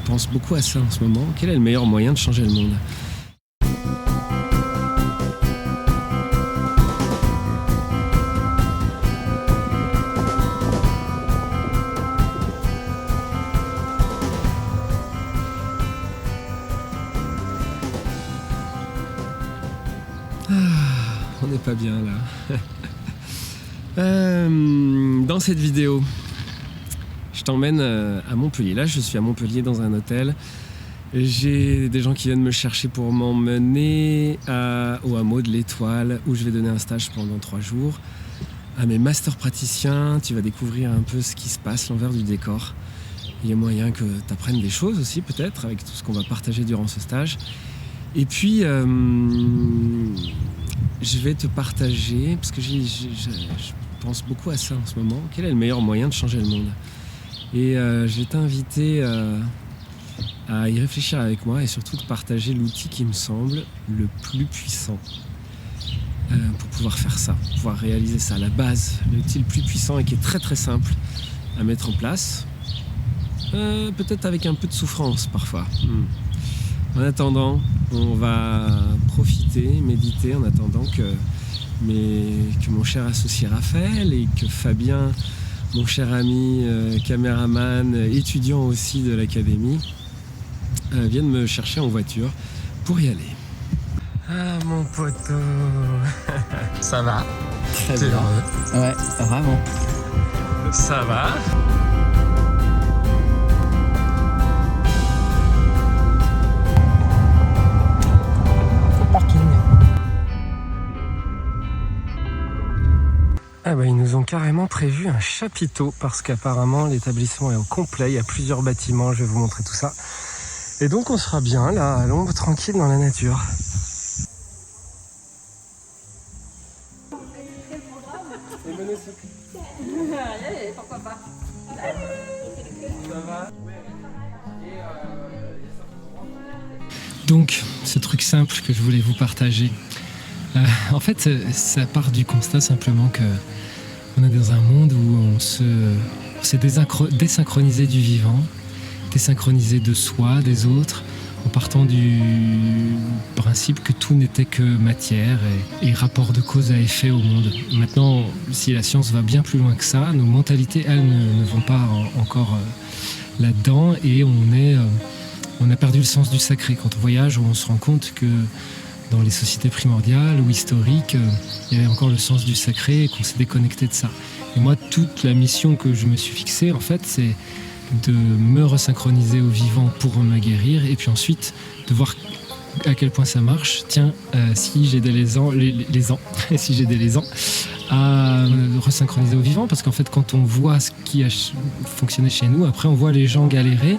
pense beaucoup à ça en ce moment. Quel est le meilleur moyen de changer le monde ? On n'est pas bien là. Dans cette vidéo, je t'emmène à Montpellier. Là, je suis à Montpellier dans un hôtel. J'ai des gens qui viennent me chercher pour m'emmener au hameau de l'Étoile où je vais donner un stage pendant 3 jours. À mes masters praticiens, tu vas découvrir un peu ce qui se passe, l'envers du décor. Il y a moyen que tu apprennes des choses aussi peut-être avec tout ce qu'on va partager durant ce stage. Et puis, je vais te partager, parce que je pense beaucoup à ça en ce moment, quel est le meilleur moyen de changer le monde. Et je vais t'inviter à y réfléchir avec moi et surtout de partager l'outil qui me semble le plus puissant pour pouvoir faire ça, pour pouvoir réaliser ça. La base, l'outil le plus puissant et qui est très très simple à mettre en place, peut-être avec un peu de souffrance parfois. En attendant, on va profiter, méditer en attendant que mon cher associé Raphaël et que Fabien, mon cher ami caméraman, étudiant aussi de l'académie, viennent me chercher en voiture pour y aller. Ah mon poteau, ça va? Très bien. Heureux? Ouais, vraiment. Ça va? Ah bah, ils nous ont carrément prévu un chapiteau parce qu'apparemment l'établissement est au complet, il y a plusieurs bâtiments, je vais vous montrer tout ça. Et donc on sera bien là, à l'ombre, tranquille dans la nature. Pourquoi pas. Ça va? Donc, ce truc simple que je voulais vous partager, en fait, ça part du constat simplement qu'on est dans un monde où on s'est désynchronisé du vivant, désynchronisé de soi, des autres, en partant du principe que tout n'était que matière et rapport de cause à effet au monde. Maintenant, si la science va bien plus loin que ça, nos mentalités, elles, ne vont pas encore là-dedans et on a perdu le sens du sacré. Quand on voyage, on se rend compte que dans les sociétés primordiales ou historiques, il y avait encore le sens du sacré et qu'on s'est déconnecté de ça. Et moi, toute la mission que je me suis fixée, en fait, c'est de me resynchroniser au vivant pour me guérir et puis ensuite de voir à quel point ça marche. Tiens, si j'ai des lézans, si j'ai des lézans, à me resynchroniser au vivant, parce qu'en fait, quand on voit ce qui a fonctionné chez nous, après on voit les gens galérer.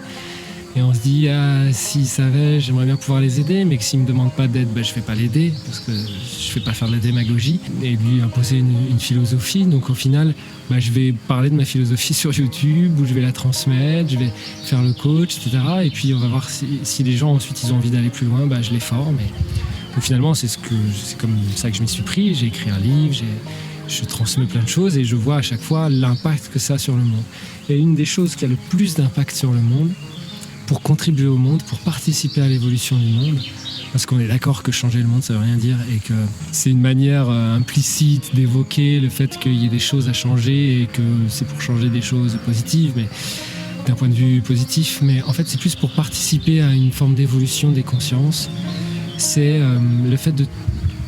Et on se dit, s'ils savaient, j'aimerais bien pouvoir les aider, mais que s'ils ne me demandent pas d'aide, je ne vais pas l'aider, parce que je ne vais pas faire de la démagogie, et lui imposer une philosophie. Donc au final, je vais parler de ma philosophie sur YouTube, où je vais la transmettre, je vais faire le coach, etc. Et puis on va voir si les gens ensuite ils ont envie d'aller plus loin, je les forme. Et donc, finalement, c'est comme ça que je m'y suis pris. J'ai écrit un livre, je transmets plein de choses, et je vois à chaque fois l'impact que ça a sur le monde. Et une des choses qui a le plus d'impact sur le monde, pour contribuer au monde, pour participer à l'évolution du monde, parce qu'on est d'accord que changer le monde, ça veut rien dire, et que c'est une manière implicite d'évoquer le fait qu'il y ait des choses à changer, et que c'est pour changer des choses positives, mais d'un point de vue positif, mais en fait c'est plus pour participer à une forme d'évolution des consciences. C'est le fait de,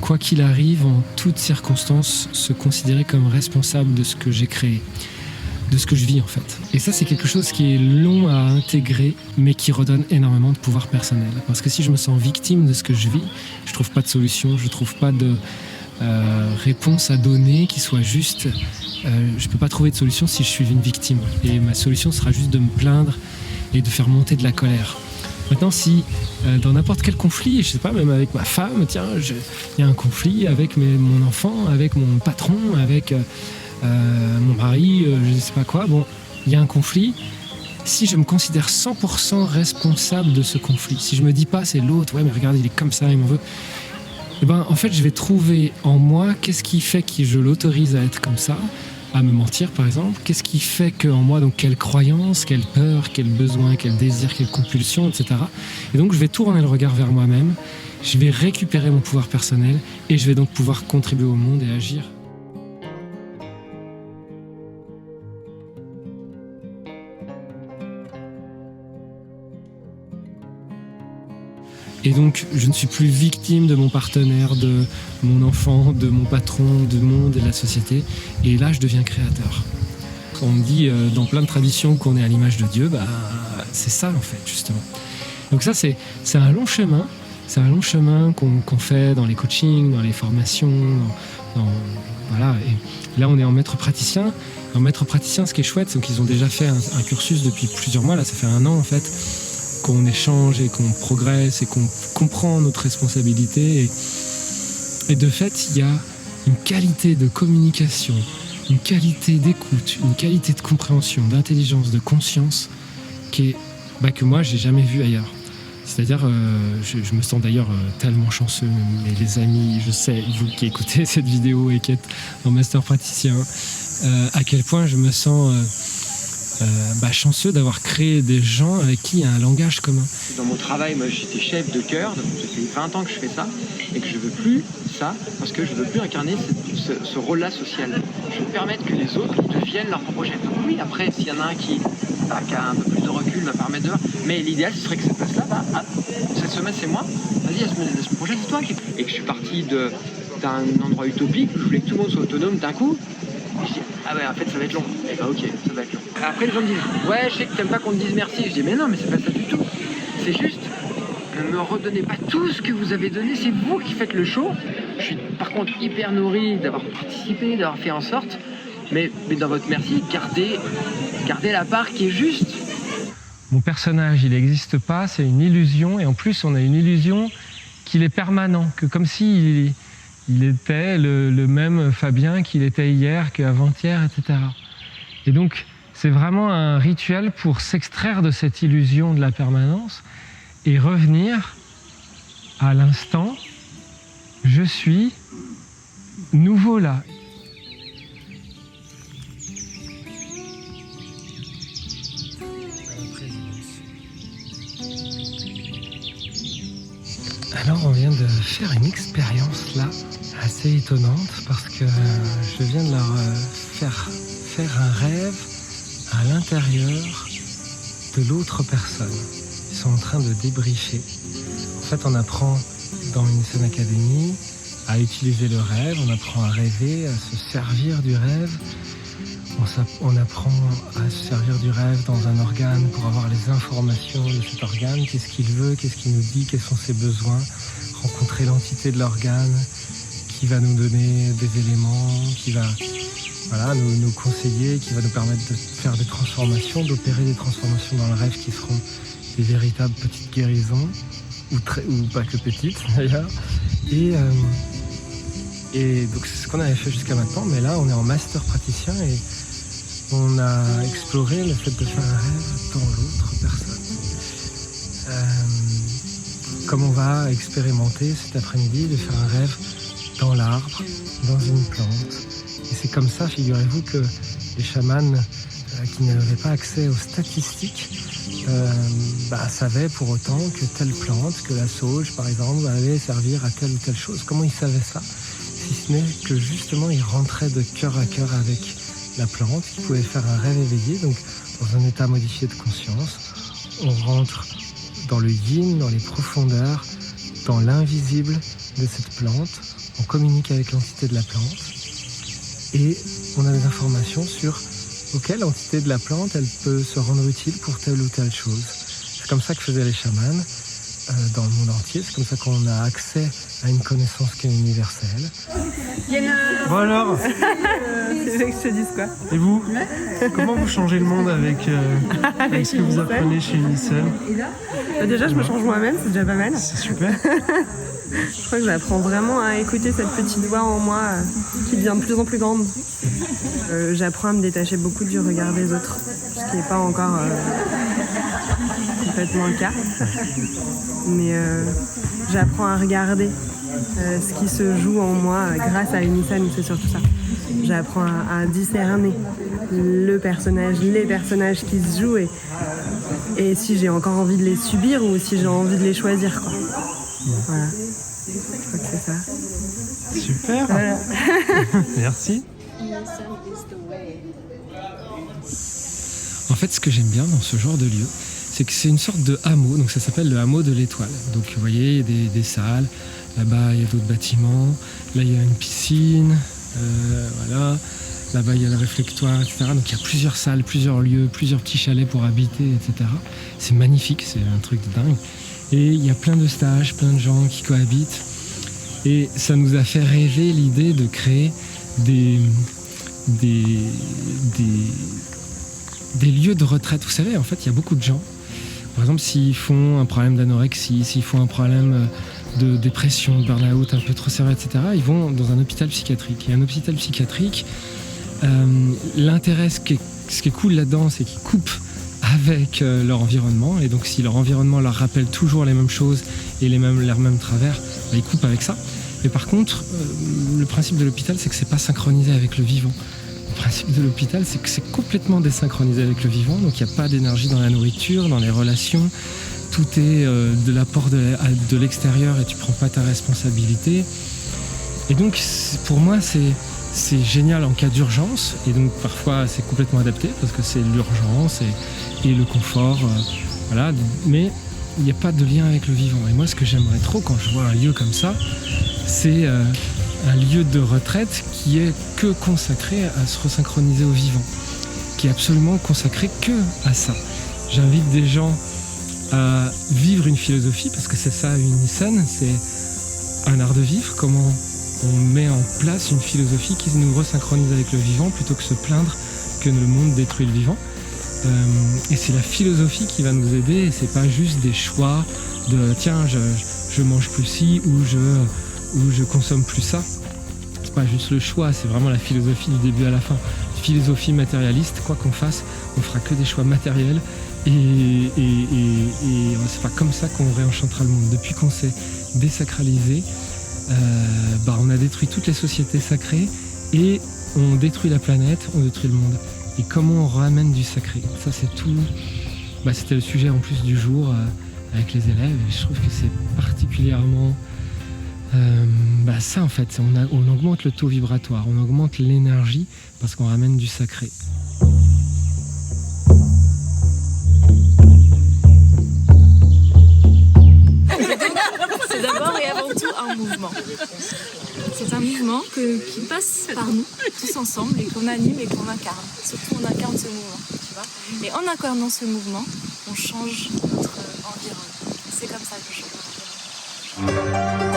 quoi qu'il arrive, en toutes circonstances, se considérer comme responsable de ce que j'ai créé, de ce que je vis en fait. Et ça, c'est quelque chose qui est long à intégrer, mais qui redonne énormément de pouvoir personnel. Parce que si je me sens victime de ce que je vis, je trouve pas de solution, je trouve pas de réponse à donner qui soit juste. Je peux pas trouver de solution si je suis une victime. Et ma solution sera juste de me plaindre et de faire monter de la colère. Maintenant, si dans n'importe quel conflit, je sais pas, même avec ma femme, tiens, il y a un conflit avec mon enfant, avec mon patron, avec mon mari, je sais pas quoi, bon, il y a un conflit. Si je me considère 100% responsable de ce conflit, si je me dis pas c'est l'autre, ouais mais regarde il est comme ça, il m'en veut, et en fait je vais trouver en moi qu'est-ce qui fait que je l'autorise à être comme ça, à me mentir, par exemple? Qu'est-ce qui fait qu'en moi, donc quelle croyance, quelle peur, quel besoin, quel désir, quelle compulsion, etc. Et donc je vais tourner le regard vers moi-même, je vais récupérer mon pouvoir personnel et je vais donc pouvoir contribuer au monde et agir. Et donc, je ne suis plus victime de mon partenaire, de mon enfant, de mon patron, du monde et de la société. Et là, je deviens créateur. Quand on dit dans plein de traditions qu'on est à l'image de Dieu, c'est ça en fait, justement. Donc ça, c'est un long chemin. C'est un long chemin qu'on fait dans les coachings, dans les formations, voilà. Et là, on est en maître praticien. En maître praticien, ce qui est chouette, c'est qu'ils ont déjà fait un cursus depuis plusieurs mois. Là, ça fait 1 an en fait, qu'on échange et qu'on progresse et qu'on comprend notre responsabilité. Et de fait, il y a une qualité de communication, une qualité d'écoute, une qualité de compréhension, d'intelligence, de conscience que moi, j'ai jamais vue ailleurs. C'est-à-dire, je me sens d'ailleurs tellement chanceux, mais les amis, je sais, vous qui écoutez cette vidéo et qui êtes en master praticien, à quel point je me sens chanceux d'avoir créé des gens avec qui il y a un langage commun. Dans mon travail, moi j'étais chef de chœur, donc ça fait 20 ans que je fais ça, et que je veux plus ça, parce que je veux plus incarner ce rôle-là social. Je veux permettre que les autres deviennent leur propre chef. Donc oui, après, s'il y en a un qui a un peu plus de recul, va permettre de voir. Mais l'idéal, ce serait que cette place-là, cette semaine c'est moi, vas-y, la semaine prochaine c'est toi. Et que je suis parti d'un endroit utopique où je voulais que tout le monde soit autonome d'un coup. Et je dis, ah ouais, en fait ça va être long. Et bah ok, ça va être long. Après les gens me disent, ouais, je sais que t'aimes pas qu'on te dise merci. Je dis, mais non, mais c'est pas ça du tout. C'est juste, ne me redonnez pas tout ce que vous avez donné, c'est vous qui faites le show. Je suis par contre hyper nourri d'avoir participé, d'avoir fait en sorte. Mais dans votre merci, gardez la part qui est juste. Mon personnage, il n'existe pas, c'est une illusion. Et en plus, on a une illusion qu'il est permanent, que comme s'il il était le même Fabien qu'il était hier, qu'avant-hier, etc. Et donc, c'est vraiment un rituel pour s'extraire de cette illusion de la permanence et revenir à l'instant. Je suis nouveau là. Alors on vient de faire une expérience là assez étonnante parce que je viens de leur faire un rêve à l'intérieur de l'autre personne. Ils sont en train de débriefer. En fait, on apprend dans une Zen Academy à utiliser le rêve, on apprend à rêver, à se servir du rêve. On apprend à se servir du rêve dans un organe pour avoir les informations de cet organe, qu'est-ce qu'il veut, qu'est-ce qu'il nous dit, quels sont ses besoins, rencontrer l'entité de l'organe qui va nous donner des éléments, qui va nous conseiller, qui va nous permettre de faire des transformations, d'opérer des transformations dans le rêve qui seront des véritables petites guérisons, ou pas que petites d'ailleurs. Et donc c'est ce qu'on avait fait jusqu'à maintenant, mais là on est en master praticien et on a exploré le fait de faire un rêve dans l'autre personne. Comme on va expérimenter cet après-midi de faire un rêve dans l'arbre, dans une plante. Et c'est comme ça, figurez-vous, que les chamans qui n'avaient pas accès aux statistiques savaient pour autant que telle plante, que la sauge par exemple, allait servir à telle ou telle chose. Comment ils savaient ça ? Si ce n'est que justement ils rentraient de cœur à cœur avec la plante, ils pouvaient faire un rêve éveillé, donc dans un état modifié de conscience. On rentre dans le yin, dans les profondeurs, dans l'invisible de cette plante, on communique avec l'entité de la plante et on a des informations sur l'entité de la plante, elle peut se rendre utile pour telle ou telle chose. C'est comme ça que faisaient les chamans dans le monde entier, c'est comme ça qu'on a accès à une connaissance qui est universelle. Bon alors Tu veux que je te dise quoi? Et vous? Comment vous changez le monde avec ce que vous apprenez chez Unicel? Déjà, je me change moi-même, c'est déjà pas mal. C'est super. Je crois que j'apprends vraiment à écouter cette petite voix en moi qui devient de plus en plus grande. J'apprends à me détacher beaucoup du regard des autres, ce qui n'est pas encore complètement le cas. Mais j'apprends à regarder ce qui se joue en moi grâce à Unicel, c'est surtout ça. J'apprends à discerner les personnages qui se jouent et si j'ai encore envie de les subir ou si j'ai envie de les choisir, quoi. Voilà. Je crois que c'est ça. Super. Voilà. Merci. En fait, ce que j'aime bien dans ce genre de lieu, c'est que c'est une sorte de hameau, donc ça s'appelle le hameau de l'Étoile. Donc vous voyez, il y a des salles, là-bas il y a d'autres bâtiments, là il y a une piscine, voilà, là-bas il y a le réflectoire, etc. Donc il y a plusieurs salles, plusieurs lieux, plusieurs petits chalets pour habiter, etc. C'est magnifique, c'est un truc de dingue. Et il y a plein de stages, plein de gens qui cohabitent. Et ça nous a fait rêver l'idée de créer des lieux de retraite. Vous savez, en fait, il y a beaucoup de gens. Par exemple, s'ils font un problème d'anorexie, s'ils font un problème de dépression, de burn-out un peu trop sévère, etc., ils vont dans un hôpital psychiatrique. Et un hôpital psychiatrique, l'intérêt, ce qui est cool là-dedans, c'est qu'ils coupent avec leur environnement. Et donc, si leur environnement leur rappelle toujours les mêmes choses et leurs mêmes travers, bah, ils coupent avec ça. Mais par contre, le principe de l'hôpital, c'est que c'est pas synchronisé avec le vivant. Le principe de l'hôpital, c'est que c'est complètement désynchronisé avec le vivant, donc il n'y a pas d'énergie dans la nourriture, dans les relations, tout est de l'apport de l'extérieur et tu ne prends pas ta responsabilité. Et donc pour moi c'est génial en cas d'urgence, et donc parfois c'est complètement adapté parce que c'est l'urgence et le confort, voilà. Mais il n'y a pas de lien avec le vivant. Et moi ce que j'aimerais trop quand je vois un lieu comme ça, c'est un lieu de retraite qui est que consacré à se resynchroniser au vivant, qui est absolument consacré que à ça. J'invite des gens à vivre une philosophie, parce que c'est ça une scène, c'est un art de vivre, comment on met en place une philosophie qui nous resynchronise avec le vivant plutôt que se plaindre que le monde détruit le vivant. Et c'est la philosophie qui va nous aider, et c'est pas juste des choix de tiens je mange plus ci ou je consomme plus ça. C'est pas juste le choix, c'est vraiment la philosophie du début à la fin. Philosophie matérialiste, quoi qu'on fasse, on fera que des choix matériels et c'est pas comme ça qu'on réenchantera le monde. Depuis qu'on s'est désacralisé, on a détruit toutes les sociétés sacrées et on détruit la planète, on détruit le monde. Et comment on ramène du sacré? Ça c'est tout. C'était le sujet en plus du jour avec les élèves, et je trouve que c'est particulièrement ça en fait, on augmente le taux vibratoire, on augmente l'énergie parce qu'on ramène du sacré. C'est d'abord et avant tout un mouvement. C'est un mouvement qui passe par nous, tous ensemble, et qu'on anime et qu'on incarne. Surtout on incarne ce mouvement, tu vois. Et en incarnant ce mouvement, on change notre environnement. C'est comme ça que je change l'environnement.